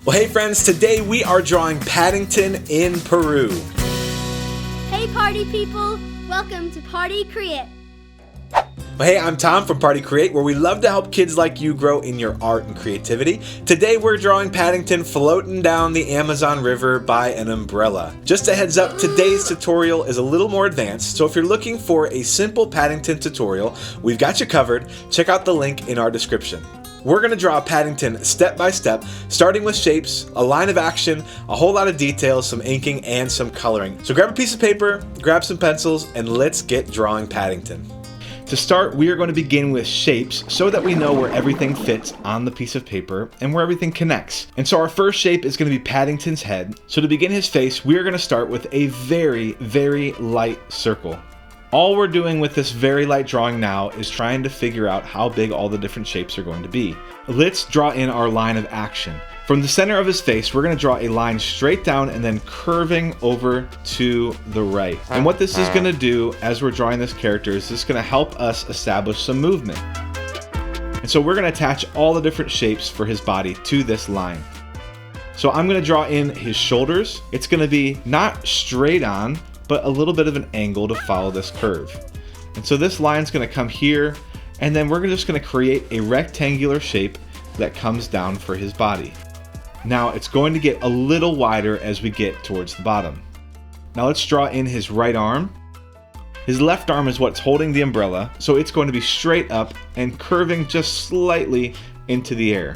Well, hey friends, today we are drawing Paddington in Peru. Hey party people, welcome to Party Create. Well, hey, I'm Tom from Party Create, where we love to help kids like you grow in your art and creativity. Today we're drawing Paddington floating down the Amazon River by an umbrella. Just a heads up, today's tutorial is a little more advanced, so if you're looking for a simple Paddington tutorial, we've got you covered. Check out the link in our description. We're going to draw Paddington step by step, starting with shapes, a line of action, a whole lot of details, some inking, and some coloring. So grab a piece of paper, grab some pencils, and let's get drawing Paddington. To start, we are going to begin with shapes so that we know where everything fits on the piece of paper and where everything connects. And so our first shape is going to be Paddington's head. So to begin his face, we are going to start with a very, very light circle. All we're doing with this very light drawing now is trying to figure out how big all the different shapes are going to be. Let's draw in our line of action. From the center of his face, we're going to draw a line straight down and then curving over to the right. And what this is going to do as we're drawing this character is this is going to help us establish some movement. And so we're going to attach all the different shapes for his body to this line. So I'm going to draw in his shoulders. It's going to be not straight on, but a little bit of an angle to follow this curve. And so this line's going to come here, and then we're just going to create a rectangular shape that comes down for his body. Now it's going to get a little wider as we get towards the bottom. Now let's draw in his right arm. His left arm is what's holding the umbrella, so it's going to be straight up and curving just slightly into the air.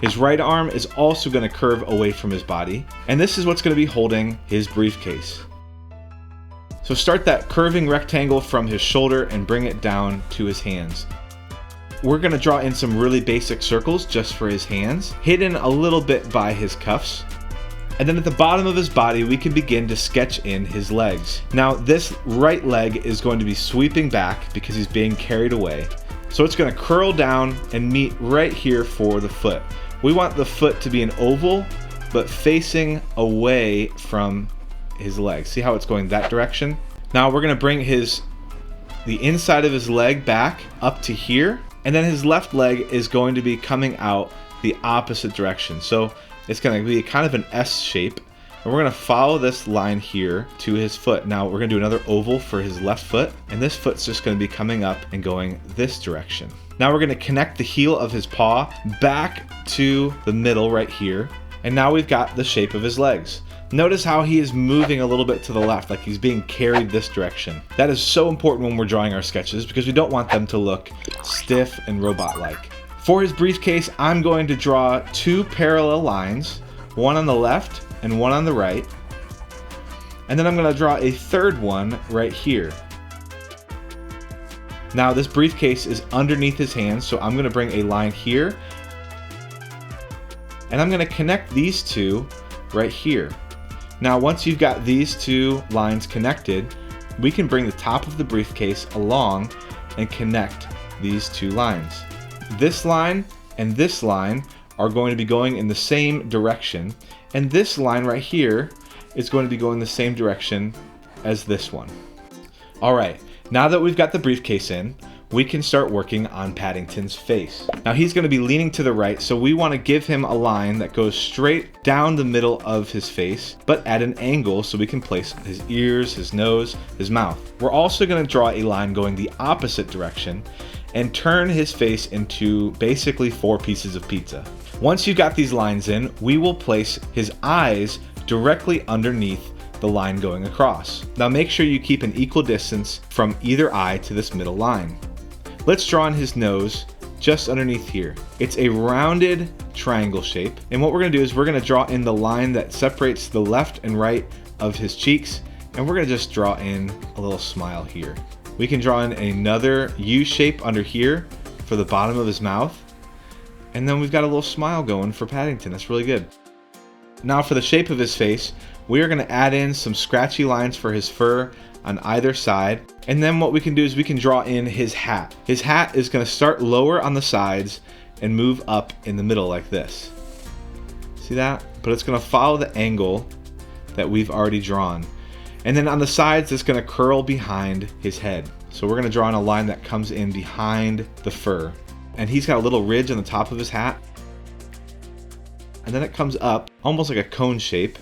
His right arm is also going to curve away from his body, and this is what's going to be holding his briefcase. So start that curving rectangle from his shoulder and bring it down to his hands. We're going to draw in some really basic circles just for his hands, hidden a little bit by his cuffs. And then at the bottom of his body, we can begin to sketch in his legs. Now this right leg is going to be sweeping back because he's being carried away. So it's going to curl down and meet right here for the foot. We want the foot to be an oval, but facing away from his leg. See how it's going that direction? Now we're going to bring the inside of his leg back up to here, and then his left leg is going to be coming out the opposite direction. So it's going to be kind of an S shape, and we're going to follow this line here to his foot. Now we're going to do another oval for his left foot, and this foot's just going to be coming up and going this direction. Now we're going to connect the heel of his paw back to the middle right here, and now we've got the shape of his legs. Notice how he is moving a little bit to the left, like he's being carried this direction. That is so important when we're drawing our sketches because we don't want them to look stiff and robot-like. For his briefcase, I'm going to draw two parallel lines, one on the left and one on the right. And then I'm going to draw a third one right here. Now this briefcase is underneath his hands, so I'm going to bring a line here. And I'm going to connect these two right here. Now once you've got these two lines connected, we can bring the top of the briefcase along and connect these two lines. This line and this line are going to be going in the same direction, and this line right here is going to be going the same direction as this one. Alright, now that we've got the briefcase in, we can start working on Paddington's face. Now he's going to be leaning to the right, so we want to give him a line that goes straight down the middle of his face, but at an angle so we can place his ears, his nose, his mouth. We're also going to draw a line going the opposite direction and turn his face into basically 4 pieces of pizza. Once you've got these lines in, we will place his eyes directly underneath the line going across. Now make sure you keep an equal distance from either eye to this middle line. Let's draw in his nose just underneath here. It's a rounded triangle shape, and what we're going to do is we're going to draw in the line that separates the left and right of his cheeks, and we're going to just draw in a little smile here. We can draw in another U shape under here for the bottom of his mouth, and then we've got a little smile going for Paddington. That's really good. Now for the shape of his face, we are going to add in some scratchy lines for his fur on either side, and then what we can do is we can draw in his hat. His hat is going to start lower on the sides and move up in the middle like this. See that? But it's going to follow the angle that we've already drawn. And then on the sides, it's going to curl behind his head. So we're gonna draw in a line that comes in behind the fur. And he's got a little ridge on the top of his hat. And then it comes up, almost like a cone shape.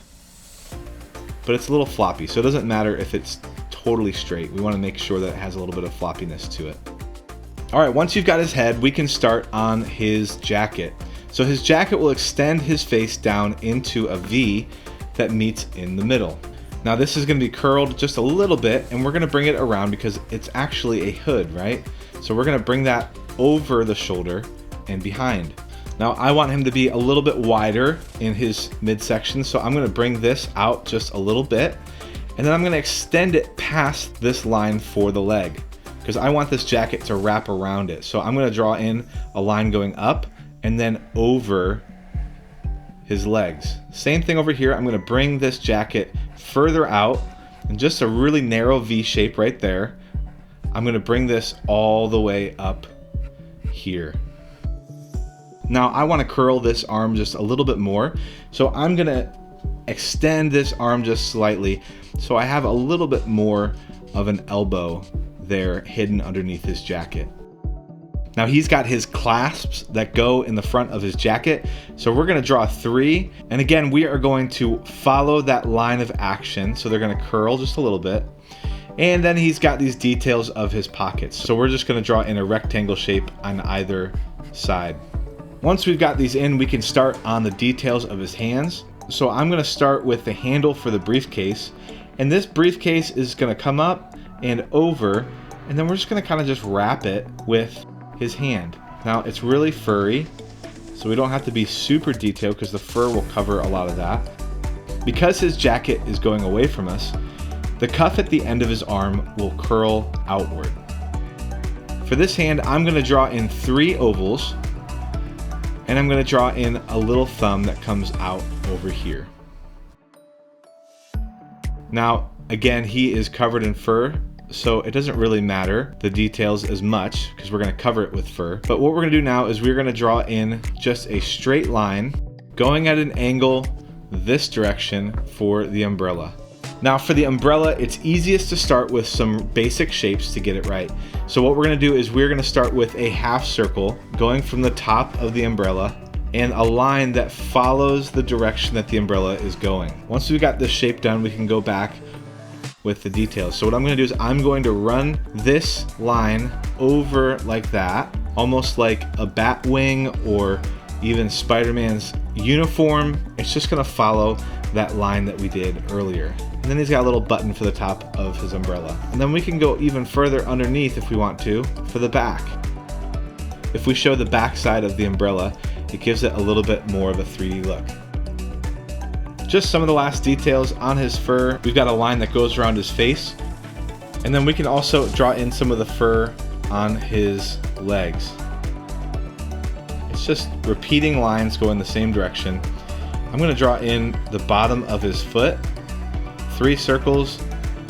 But it's a little floppy, so it doesn't matter if it's totally straight. We wanna make sure that it has a little bit of floppiness to it. All right, once you've got his head, we can start on his jacket. So his jacket will extend his face down into a V that meets in the middle. Now this is gonna be curled just a little bit, and we're gonna bring it around because it's actually a hood, right? So we're gonna bring that over the shoulder and behind. Now I want him to be a little bit wider in his midsection, so I'm gonna bring this out just a little bit, and then I'm gonna extend it past this line for the leg, because I want this jacket to wrap around it. So I'm gonna draw in a line going up and then over his legs. Same thing over here. I'm gonna bring this jacket further out in just a really narrow V shape right there. I'm gonna bring this all the way up here. Now I wanna curl this arm just a little bit more. So I'm gonna extend this arm just slightly so I have a little bit more of an elbow there hidden underneath his jacket. Now he's got his clasps that go in the front of his jacket. So we're gonna draw 3. And again, we are going to follow that line of action. So they're gonna curl just a little bit. And then he's got these details of his pockets. So we're just gonna draw in a rectangle shape on either side. Once we've got these in, we can start on the details of his hands. So I'm gonna start with the handle for the briefcase. And this briefcase is gonna come up and over, and then we're just gonna kind of just wrap it with his hand. Now it's really furry, so we don't have to be super detailed because the fur will cover a lot of that. Because his jacket is going away from us, the cuff at the end of his arm will curl outward. For this hand, I'm gonna draw in 3 ovals, and I'm gonna draw in a little thumb that comes out over here. Now, again, he is covered in fur, so it doesn't really matter the details as much because we're gonna cover it with fur. But what we're gonna do now is we're gonna draw in just a straight line going at an angle this direction for the umbrella. Now for the umbrella, it's easiest to start with some basic shapes to get it right. So what we're gonna do is we're gonna start with a half circle going from the top of the umbrella and a line that follows the direction that the umbrella is going. Once we've got this shape done, we can go back with the details. So what I'm gonna do is I'm going to run this line over like that, almost like a bat wing or even Spider-Man's uniform. It's just gonna follow that line that we did earlier. And then he's got a little button for the top of his umbrella. And then we can go even further underneath if we want to for the back. If we show the back side of the umbrella, it gives it a little bit more of a 3D look. Just some of the last details on his fur. We've got a line that goes around his face. And then we can also draw in some of the fur on his legs. It's just repeating lines going the same direction. I'm gonna draw in the bottom of his foot, 3 circles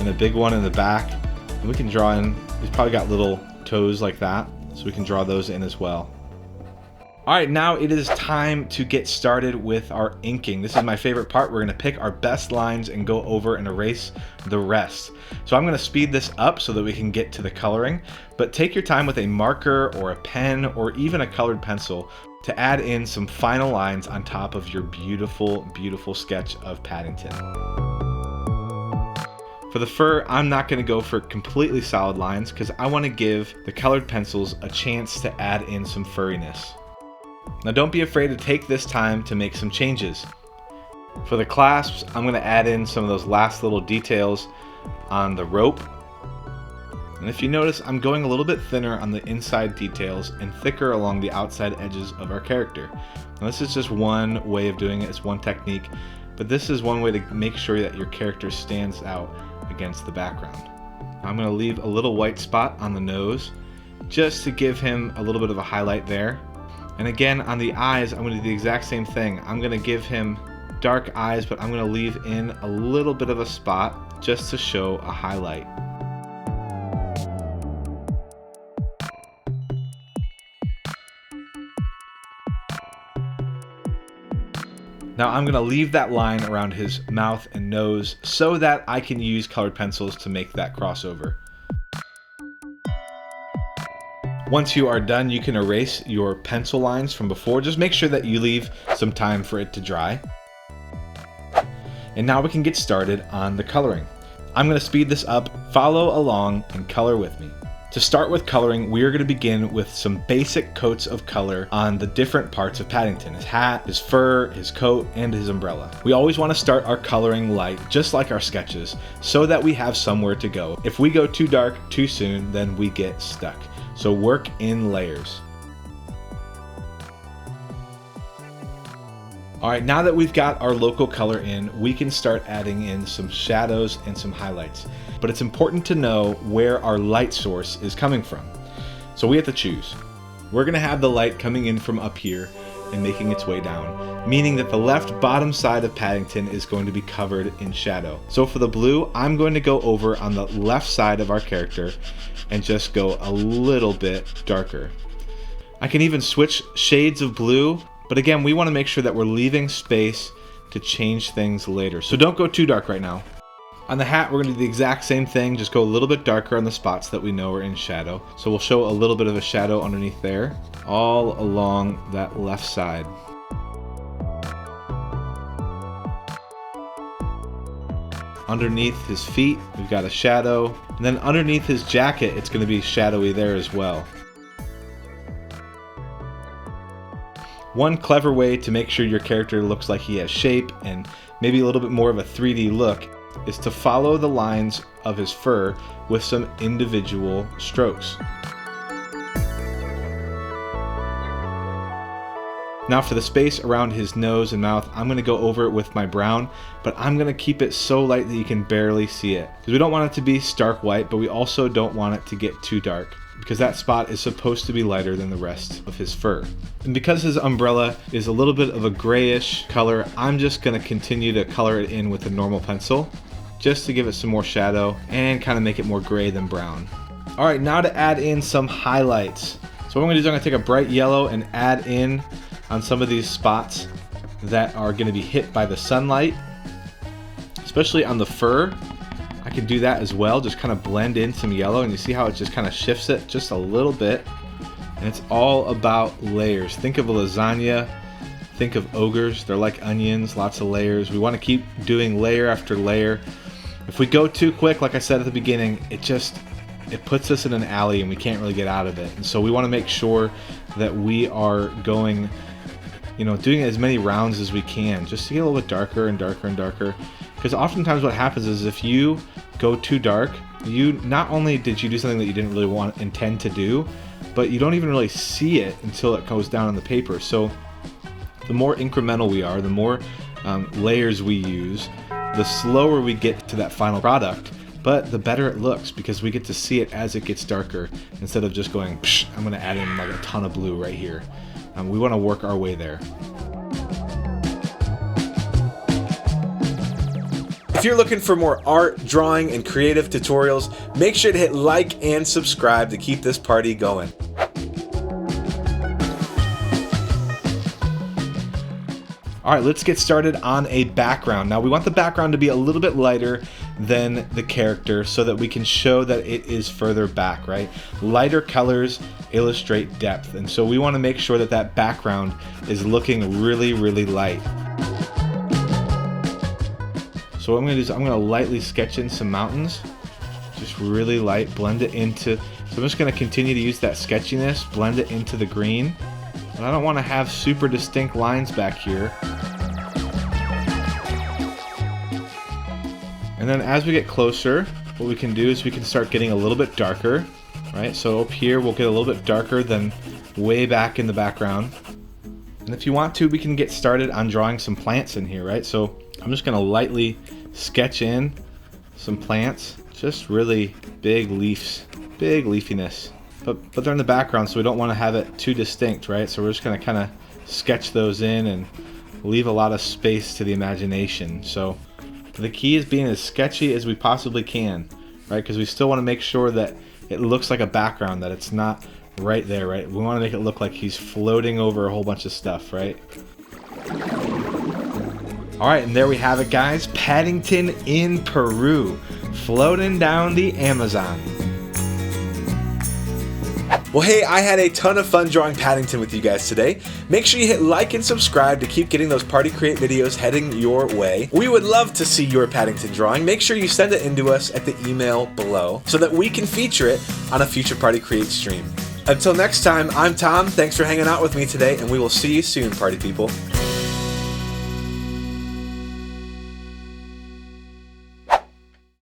and a big one in the back. And we can draw in, he's probably got little toes like that, so we can draw those in as well. All right, now it is time to get started with our inking. This is my favorite part. We're gonna pick our best lines and go over and erase the rest. So I'm gonna speed this up so that we can get to the coloring, but take your time with a marker or a pen or even a colored pencil to add in some final lines on top of your beautiful, beautiful sketch of Paddington. For the fur, I'm not gonna go for completely solid lines because I wanna give the colored pencils a chance to add in some furriness. Now don't be afraid to take this time to make some changes. For the clasps, I'm gonna add in some of those last little details on the rope. And if you notice, I'm going a little bit thinner on the inside details and thicker along the outside edges of our character. Now this is just one way of doing it, it's one technique, but this is one way to make sure that your character stands out against the background. I'm gonna leave a little white spot on the nose just to give him a little bit of a highlight there. And again, on the eyes, I'm gonna do the exact same thing. I'm gonna give him dark eyes, but I'm gonna leave in a little bit of a spot just to show a highlight. Now I'm gonna leave that line around his mouth and nose so that I can use colored pencils to make that crossover. Once you are done, you can erase your pencil lines from before. Just make sure that you leave some time for it to dry. And now we can get started on the coloring. I'm going to speed this up, follow along, and color with me. To start with coloring, we are going to begin with some basic coats of color on the different parts of Paddington: his hat, his fur, his coat, and his umbrella. We always want to start our coloring light, just like our sketches, so that we have somewhere to go. If we go too dark too soon, then we get stuck. So work in layers. Alright, now that we've got our local color in, we can start adding in some shadows and some highlights. But it's important to know where our light source is coming from. So we have to choose. We're going to have the light coming in from up here and making its way down, meaning that the left bottom side of Paddington is going to be covered in shadow. So for the blue, I'm going to go over on the left side of our character and just go a little bit darker. I can even switch shades of blue, but again, we want to make sure that we're leaving space to change things later. So don't go too dark right now. On the hat, we're going to do the exact same thing, just go a little bit darker on the spots that we know are in shadow. So we'll show a little bit of a shadow underneath there, all along that left side. Underneath his feet, we've got a shadow. And then underneath his jacket, it's going to be shadowy there as well. One clever way to make sure your character looks like he has shape and maybe a little bit more of a 3D look is to follow the lines of his fur with some individual strokes. Now for the space around his nose and mouth, I'm going to go over it with my brown, but I'm going to keep it so light that you can barely see it. Because we don't want it to be stark white, but we also don't want it to get too dark, because that spot is supposed to be lighter than the rest of his fur. And because his umbrella is a little bit of a grayish color, I'm just going to continue to color it in with a normal pencil, just to give it some more shadow and kind of make it more gray than brown. Alright, now to add in some highlights. So what I'm going to do is I'm going to take a bright yellow and add in on some of these spots that are going to be hit by the sunlight, especially on the fur. I can do that as well, just kind of blend in some yellow, and you see how it just kind of shifts it just a little bit. And it's all about layers. Think of a lasagna, think of ogres, they're like onions, lots of layers. We want to keep doing layer after layer. If we go too quick, like I said at the beginning, it puts us in an alley and we can't really get out of it. And so we want to make sure that we are going, doing as many rounds as we can, just to get a little bit darker and darker and darker. Because oftentimes what happens is if you go too dark, you not only did you do something that you didn't really intend to do, but you don't even really see it until it goes down on the paper. So the more incremental we are, the more layers we use, the slower we get to that final product, but the better it looks because we get to see it as it gets darker instead of just going, psh, I'm going to add in like a ton of blue right here. We want to work our way there. If you're looking for more art, drawing, and creative tutorials, make sure to hit like and subscribe to keep this party going. Alright, let's get started on a background. Now we want the background to be a little bit lighter than the character so that we can show that it is further back, right? Lighter colors illustrate depth, and so we want to make sure that that background is looking really, really light. So what I'm going to do is I'm going to lightly sketch in some mountains, just really light, blend it into, so I'm just going to continue to use that sketchiness, blend it into the green. And I don't want to have super distinct lines back here. And then as we get closer, what we can do is we can start getting a little bit darker, right? So up here we'll get a little bit darker than way back in the background. And if you want to, we can get started on drawing some plants in here, right? So I'm just going to lightly sketch in some plants, just really big leaves, big leafiness. But they're in the background, so we don't want to have it too distinct, right? So we're just going to kind of sketch those in and leave a lot of space to the imagination. So the key is being as sketchy as we possibly can, right? Because we still want to make sure that it looks like a background, that it's not right there, right? We want to make it look like he's floating over a whole bunch of stuff, right? Alright, and there we have it, guys. Paddington in Peru, floating down the Amazon. Well, hey, I had a ton of fun drawing Paddington with you guys today. Make sure you hit like and subscribe to keep getting those Party Create videos heading your way. We would love to see your Paddington drawing. Make sure you send it in to us at the email below so that we can feature it on a future Party Create stream. Until next time, I'm Tom. Thanks for hanging out with me today, and we will see you soon, party people.